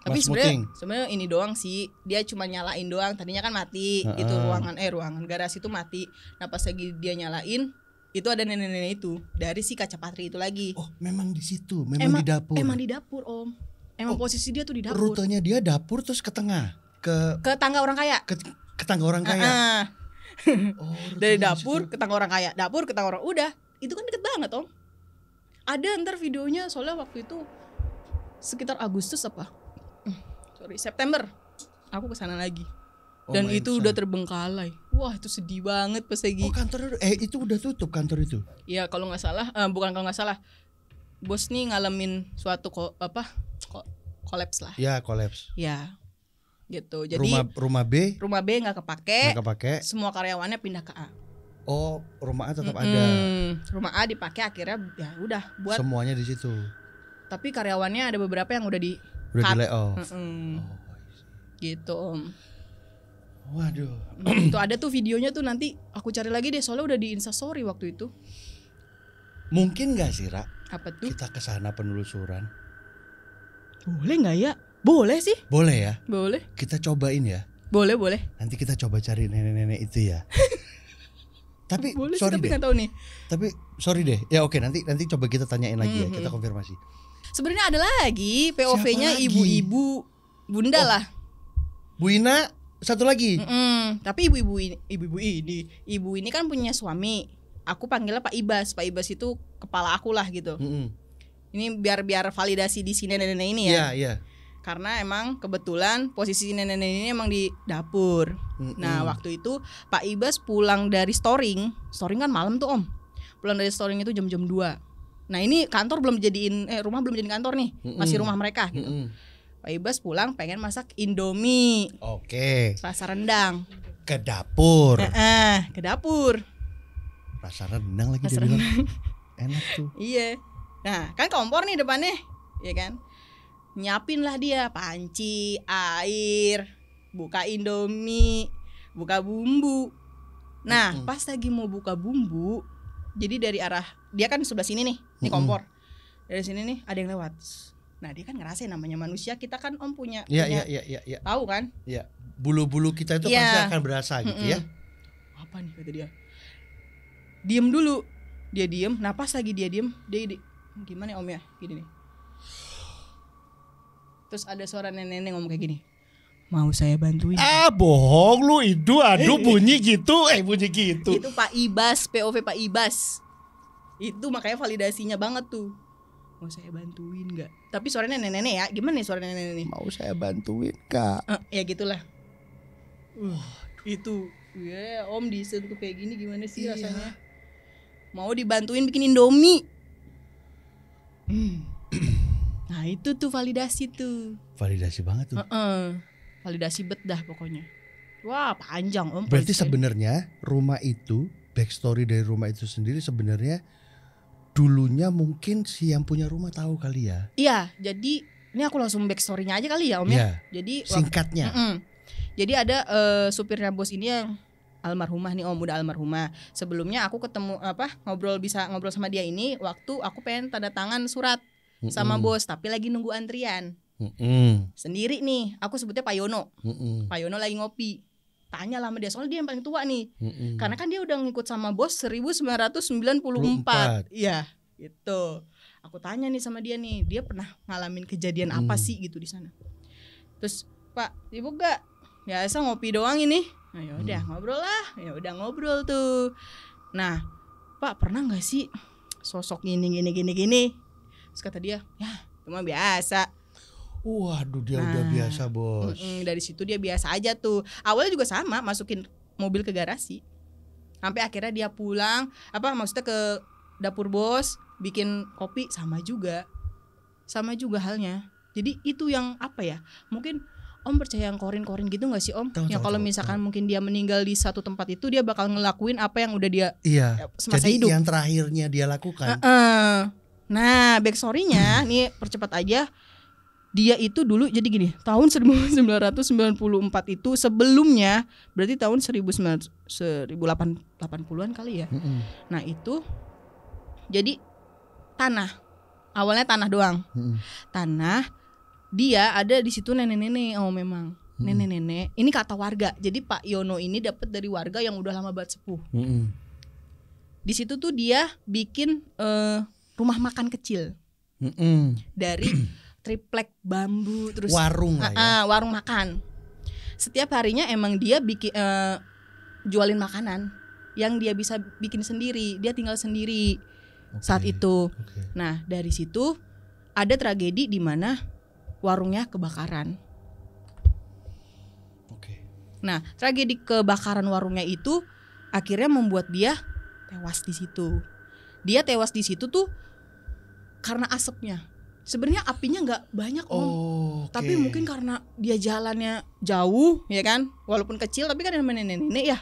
Tapi sebenarnya ini doang sih. Dia cuma nyalain doang. Tadinya kan mati. Itu ruangan garasi itu mati. Nah pas lagi dia nyalain, itu ada nenek-nenek itu dari si kaca patri itu lagi. Oh, memang di situ, memang di dapur. Emang di dapur, Om. Emang posisi dia tuh di dapur. Rutenya dia dapur terus ke tengah, ke tangga orang kaya. Ke tangga orang kaya. Oh, dari dapur ke tangga orang kaya, dapur ke tangga orang. Udah, itu kan deket banget, Om. Ada ntar videonya soalnya waktu itu sekitar Agustus September. Aku kesana lagi. Dan itu udah terbengkalai. Wah itu sedih banget pas lagi. Oh kantor itu udah tutup kantor itu? Iya kalau nggak salah, bukan kalau nggak salah, bos nih ngalamin suatu kolaps lah. Ya kolaps. Ya gitu. Jadi rumah B nggak kepake. Semua karyawannya pindah ke A. Oh rumah A tetap ada. Rumah A dipakai akhirnya ya udah buat semuanya di situ. Tapi karyawannya ada beberapa yang udah di layoff. Gitu Om. Waduh. Itu ada tuh videonya tuh, nanti aku cari lagi deh soalnya udah di Instastory waktu itu. Mungkin gak sih Ra? Apa tuh? Kita kesana penelusuran. Boleh gak ya? Boleh sih. Boleh ya? Boleh. Kita cobain ya? Boleh. Nanti kita coba cari nenek-nenek itu ya. Tapi boleh sorry sih, tapi deh. gak tahu nih. Tapi sorry deh. Ya oke, nanti coba kita tanyain lagi ya, kita konfirmasi. Sebenarnya ada lagi POV-nya ibu-ibu bunda lah. Bu Ina satu lagi. Tapi ibu ini kan punya suami. Aku panggilnya Pak Ibas. Pak Ibas itu kepala aku lah gitu. Ini biar validasi di sini nenek-nenek ini ya. Iya. Karena emang kebetulan posisi nenek-nenek ini emang di dapur. Nah waktu itu Pak Ibas pulang dari storing kan malam tuh Om. Pulang dari storing itu jam-jam 2. Nah ini kantor belum jadiin rumah belum jadiin kantor nih. Masih rumah mereka gitu. Pak Ibas pulang pengen masak Indomie. Oke. Rasa rendang. Ke dapur. Ke dapur. Rasa rendang lagi dia bilang. Enak tuh. Iya. Nah kan kompor nih depannya, ya kan. Nyiapin lah dia panci, air, buka Indomie, buka bumbu. Nah pas lagi mau buka bumbu, jadi dari arah dia kan sebelah sini nih, ini kompor. Dari sini nih ada yang lewat. Nah dia kan ngerasain namanya manusia, kita kan Om punya tahu kan? Iya. Bulu-bulu kita itu pasti akan berasa gitu ya. Apa nih kata dia? Diem dulu. Dia diem. Nah pas lagi dia diem, dia gimana Om ya? Gini nih. Terus ada suara nenek-nenek ngomong kayak gini. Mau saya bantuin? Bohong lu itu. Aduh bunyi gitu. Bunyi gitu. Itu Pak Ibas, POV Pak Ibas. Itu makanya validasinya banget tuh. Mau saya bantuin gak? Tapi suaranya nenek-nenek ya. Gimana nih suara nenek-nenek? Mau saya bantuin Kak. Ya gitulah. Itu Om disentuh kayak gini gimana sih rasanya? Mau dibantuin bikin Indomie. Nah itu tuh validasi tuh. Validasi banget tuh. Validasi bet dah pokoknya. Wah panjang Om. Berarti sebenarnya rumah itu, backstory dari rumah itu sendiri sebenarnya dulunya mungkin si yang punya rumah tahu kali ya. Iya, jadi ini aku langsung backstory-nya aja kali ya Om ya. Jadi singkatnya. Jadi ada supirnya bos ini yang almarhumah nih Om, udah almarhumah. Sebelumnya aku ketemu ngobrol sama dia ini waktu aku pengen tanda tangan surat sama bos, tapi lagi nunggu antrian. Sendiri nih, aku sebutnya Pak Yono. Pak Yono lagi ngopi. Tanya lah sama dia, soalnya dia yang paling tua nih. Karena kan dia udah ngikut sama bos 1994. Iya, gitu. Aku tanya nih sama dia nih, dia pernah ngalamin kejadian apa sih gitu di sana. Terus, Pak, sibuk gak? Biasa ngopi doang ini. Nah, yaudah ngobrol lah. Ya udah ngobrol tuh. Nah, Pak, pernah gak sih sosok gini? Terus kata dia, ya, cuma biasa. Waduh dia udah biasa bos. Dari situ dia biasa aja tuh. Awalnya juga sama, masukin mobil ke garasi. Sampai akhirnya dia pulang, maksudnya ke dapur bos, bikin kopi sama juga halnya. Jadi itu yang mungkin Om percaya yang korin-korin gitu nggak sih Om? Yang kalau misalkan mungkin dia meninggal di satu tempat itu dia bakal ngelakuin apa yang udah dia semasa jadi hidup. Yang terakhirnya dia lakukan. Nah, backstory-nya nih percepat aja. Dia itu dulu jadi gini, tahun 1994 itu sebelumnya berarti tahun 1880-an kali ya. Nah, itu jadi tanah. Awalnya tanah doang. Tanah. Dia ada di situ nenek-nenek. Oh memang nenek-nenek. Ini kata warga. Jadi Pak Yono ini dapat dari warga yang udah lama banget sepuh. Di situ tuh dia bikin rumah makan kecil. Dari triplek bambu terus warung lah ya. Warung makan. Setiap harinya emang dia bikin jualin makanan yang dia bisa bikin sendiri. Dia tinggal sendiri saat itu. Nah, dari situ ada tragedi di mana warungnya kebakaran. Nah, tragedi kebakaran warungnya itu akhirnya membuat dia tewas di situ. Dia tewas di situ tuh karena asapnya. Sebenarnya apinya nggak banyak Om, tapi mungkin karena dia jalannya jauh, ya kan, walaupun kecil tapi kan namanya nenek-nenek ya.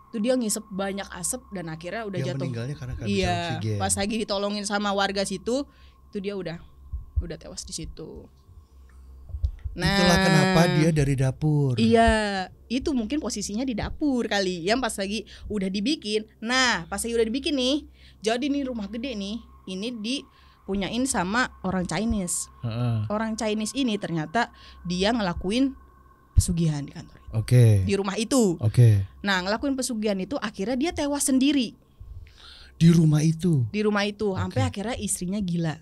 Itu dia ngisep banyak asap dan akhirnya udah jatuh. Meninggalnya karena kehabisan oksigen. Pas lagi ditolongin sama warga situ, itu dia udah tewas di situ. Nah, itulah kenapa dia dari dapur. Iya, itu mungkin posisinya di dapur kali. Yang pas lagi udah dibikin. Nah, pas lagi udah dibikin nih, jadi nih rumah gede nih, ini dipunyain sama orang Chinese. Orang Chinese ini ternyata dia ngelakuin pesugihan di kantor. Di rumah itu. Nah, ngelakuin pesugihan itu akhirnya dia tewas sendiri. Di rumah itu. Sampai akhirnya istrinya gila.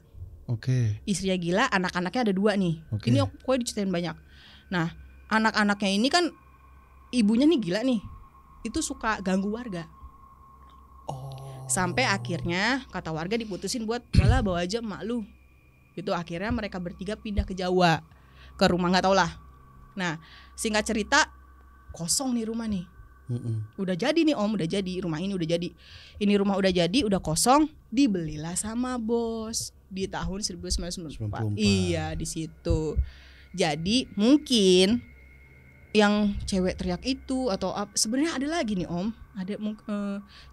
Istrinya gila, anak-anaknya ada 2 nih. Ini aku diceritain banyak. Nah, anak-anaknya ini kan ibunya nih gila nih. Itu suka ganggu warga. Sampai akhirnya kata warga diputusin buat malah bawa aja emak lu. Itu akhirnya mereka bertiga pindah ke Jawa. Ke rumah nggak tau lah. Nah, singkat cerita kosong nih rumah nih. Udah jadi nih Om, udah jadi. Rumah ini udah jadi. Ini rumah udah jadi, udah kosong, dibelilah sama bos di tahun 1994. Iya, di situ. Jadi mungkin yang cewek teriak itu atau sebenarnya ada lagi nih Om. Ada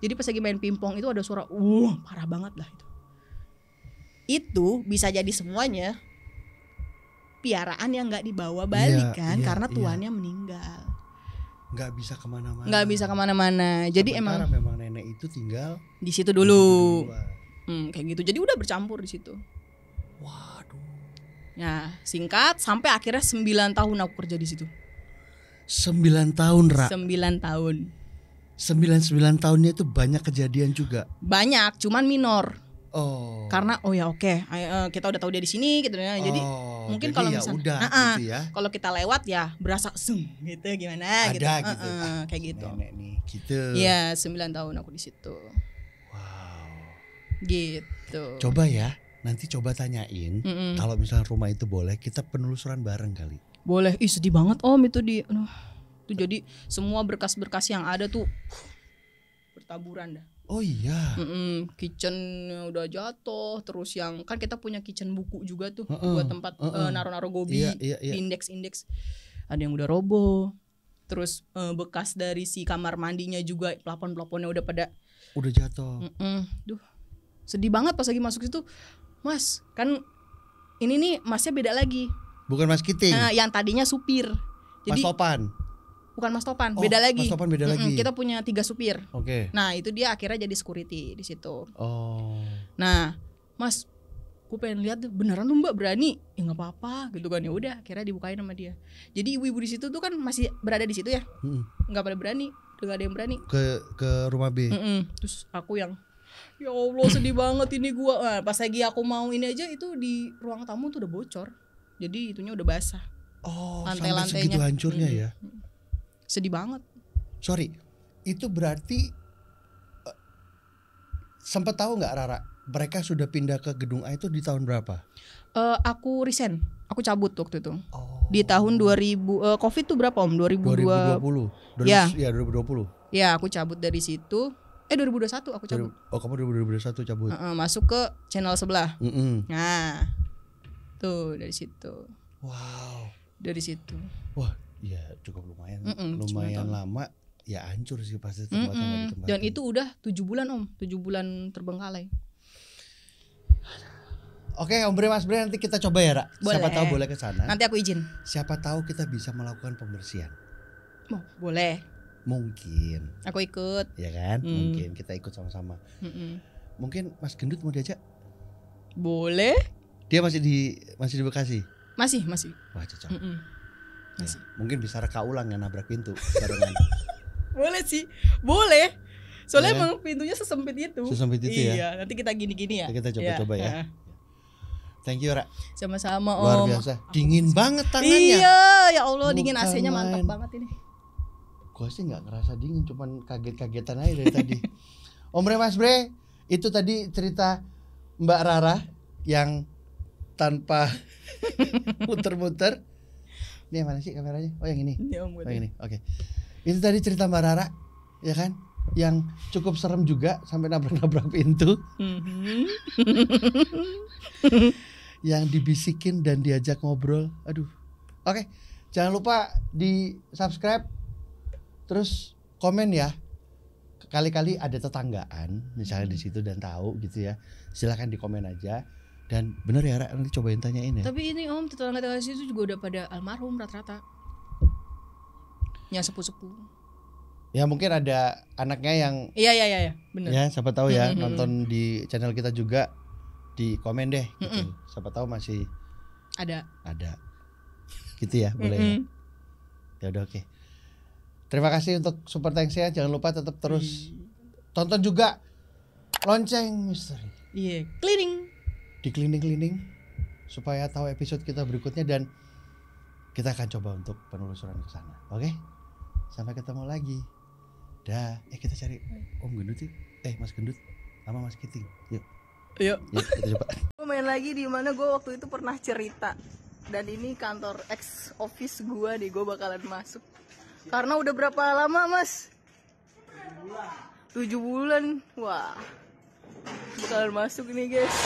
jadi pas lagi main pingpong itu ada suara parah banget lah itu. Itu bisa jadi semuanya piaraan yang nggak dibawa balik karena tuannya meninggal. Nggak bisa kemana-mana. Jadi memang nenek itu tinggal di situ dulu. Kayak gitu. Jadi udah bercampur di situ. Waduh. Nah, singkat sampai akhirnya 9 tahun aku kerja di situ. 9 tahun, Ra. 9 tahun. 9 tahunnya itu banyak kejadian juga. Banyak, cuman minor. Karena kita udah tahu dia di sini gitu ya. Jadi mungkin kalau misalnya gitu ya. Kalau kita lewat ya berasa gitu gimana ada gitu. Kayak gitu. Nenek nih gitu. Iya, 9 tahun aku di situ. Wow. Gitu. Coba ya, nanti coba tanyain kalau misalnya rumah itu boleh kita penelusuran bareng kali. Boleh. Ih, sedih banget Om itu itu jadi semua berkas-berkas yang ada tuh bertaburan dah. Oh iya. Kitchen udah jatuh, terus yang kan kita punya kitchen buku juga tuh buat tempat naruh-naruh gobi, indeks-indeks. Ada yang udah roboh. Terus bekas dari si kamar mandinya juga plafon-plafonnya udah jatuh. Duh. Sedih banget pas lagi masuk situ. Mas, kan ini nih masnya beda lagi. Bukan Mas Kiting. Yang tadinya supir. Jadi Mas Topan. Bukan Mas Topan, beda lagi. Mas Topan beda lagi. Kita punya 3 supir. Nah, itu dia akhirnya jadi security di situ. Nah, Mas, gue pengen lihat beneran lu Mbak berani? Ya nggak apa-apa, gitu kan. Ya udah, akhirnya dibukain sama dia. Jadi ibu-ibu di situ tuh kan masih berada di situ ya, nggak pada berani, udah gak ada yang berani. Ke rumah B. Terus aku yang, ya Allah sedih banget ini gua. Nah, pas lagi aku mau ini aja itu di ruang tamu tuh udah bocor. Jadi itunya udah basah. Sampai segitu hancurnya ya. Sedih banget. Sorry, itu berarti sempat tahu nggak Rara? Mereka sudah pindah ke gedung A itu di tahun berapa? Aku resign, aku cabut waktu itu. Di tahun 2000. Covid tuh berapa Om? 2020. Ya 2020. Ya aku cabut dari situ. 2021 aku cabut. Kamu 2021 cabut. Masuk ke channel sebelah. Mm-mm. Nah, tuh dari situ. Wow. dari situ. Wah, ya cukup lumayan. Mm-mm, Lumayan 10 tahun. lama. Ya hancur sih pasti tempatnya nggak ditempatin. Dan itu udah 7 bulan Om, 7 bulan terbengkalai. Oke, Om Bre, Mas Bre, nanti kita coba ya, Ra. Boleh. Siapa tahu boleh ke sana. Nanti aku izin. Siapa tahu kita bisa melakukan pembersihan. Oh, boleh. Mungkin, Aku ikut. ya kan? Mungkin kita ikut sama-sama. Mm-mm. Mungkin Mas Gendut mau diajak? Boleh? Dia masih di Bekasi. Masih. Wah, cocok. Mm-mm. Masih. Ya, mungkin bisa reka ulang ya, nabrak pintu barengan. Boleh sih. Boleh. Soalnya Ya. emang pintunya sesempit itu. Sesempit itu ya? Iya, nanti kita gini-gini ya. Kita coba-coba ya. Heeh. Thank you, Ra. Sama-sama Luar Om. biasa. Dingin banget tangannya. Iya, ya Allah dingin Bukan AC-nya mantap main. banget ini. Gue sih nggak ngerasa dingin, cuman kaget-kagetan aja dari tadi. Om Bre, Mas Bre, itu tadi cerita Mbak Rara yang tanpa muter-muter. Ini yang mana sih kameranya? Oh yang ini. Ini Om. Oh yang ini. Oke. Itu tadi cerita Mbak Rara, ya kan? Yang cukup serem juga sampai nabrak-nabrak pintu. Mhm. Yang dibisikin dan diajak ngobrol. Aduh. Oke. Jangan lupa di subscribe. Terus komen ya. Kali-kali ada tetanggaan misalnya di situ dan tahu gitu ya. Silakan di komen aja. Dan bener ya Ra, nanti cobain tanyain ya. Tapi ini Om, tetangga-tetangga situ juga udah pada almarhum rata-rata. Yang sepuh-sepuh. Ya mungkin ada anaknya yang Iya, bener. ya siapa tahu ya Mhm. nonton di channel kita juga, di komen deh gitu. Siapa tahu masih Ada. gitu ya, boleh ya. Mhm. Ya udah oke. Terima kasih untuk super thanks-nya. Jangan lupa tetap terus tonton juga Lonceng Misteri Iya, cleaning. di Cleaning supaya tahu episode kita berikutnya dan kita akan coba untuk penelusuran ke sana. Oke? Sampai ketemu lagi. Dah, kita cari Om Gendut yuk. Mas Gendut sama Mas Kiting. Yuk. Yuk. Yuk, kita coba. Gue main lagi di mana gue waktu itu pernah cerita. Dan ini kantor ex office gue nih, gue bakalan masuk. Karena udah berapa lama Mas? 7 bulan. Wah. Bakalan masuk nih guys.